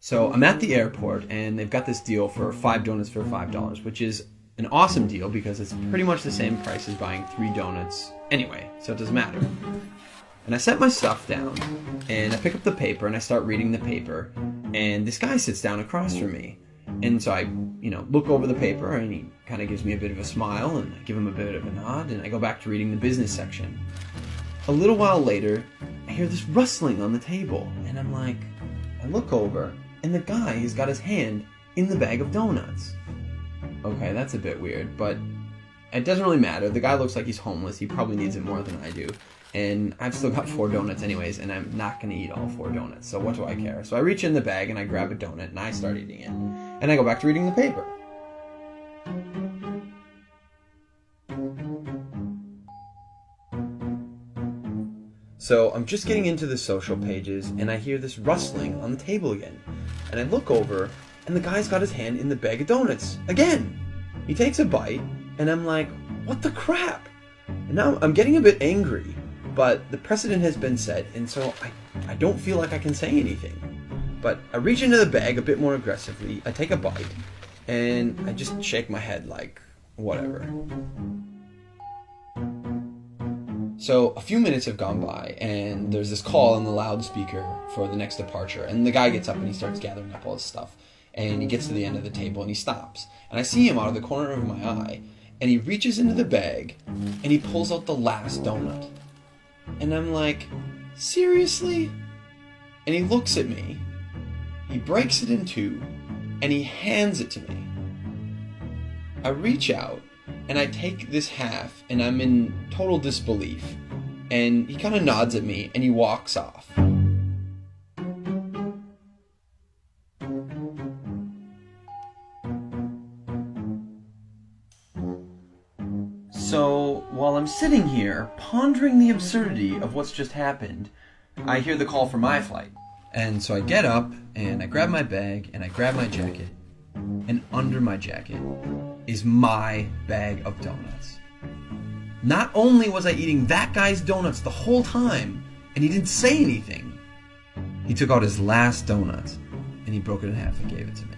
So I'm at the airport, and they've got this deal for 5 donuts for $5, which is an awesome deal because it's pretty much the same price as buying 3 donuts anyway, so it doesn't matter. And I set my stuff down, and I pick up the paper, and I start reading the paper, and this guy sits down across from me. And so I, look over the paper, and he kind of gives me a bit of a smile, and I give him a bit of a nod, and I go back to reading the business section. A little while later, I hear this rustling on the table, and I look over, and the guy has got his hand in the bag of donuts. Okay, that's a bit weird, but it doesn't really matter. The guy looks like he's homeless. He probably needs it more than I do. And I've still got 4 donuts anyways, and I'm not going to eat all 4 donuts, so what do I care? So I reach in the bag, and I grab a donut, and I start eating it. And I go back to reading the paper. So I'm just getting into the social pages, and I hear this rustling on the table again. And I look over, and the guy's got his hand in the bag of donuts again. He takes a bite, and I'm like, what the crap? And now I'm getting a bit angry, but the precedent has been set, and so I don't feel like I can say anything. But I reach into the bag a bit more aggressively, I take a bite, and I just shake my head like, whatever. So a few minutes have gone by, and there's this call on the loudspeaker for the next departure, and the guy gets up and he starts gathering up all his stuff, and he gets to the end of the table and he stops. And I see him out of the corner of my eye, and he reaches into the bag, and he pulls out the last donut. And I'm like, seriously? And he looks at me, he breaks it in 2, and he hands it to me. I reach out, and I take this half, and I'm in total disbelief. And he kind of nods at me, and he walks off. So, while I'm sitting here, pondering the absurdity of what's just happened, I hear the call for my flight. And so I get up, and I grab my bag, and I grab my jacket, and under my jacket is my bag of donuts. Not only was I eating that guy's donuts the whole time, and he didn't say anything, he took out his last donut, and he broke it in half and gave it to me.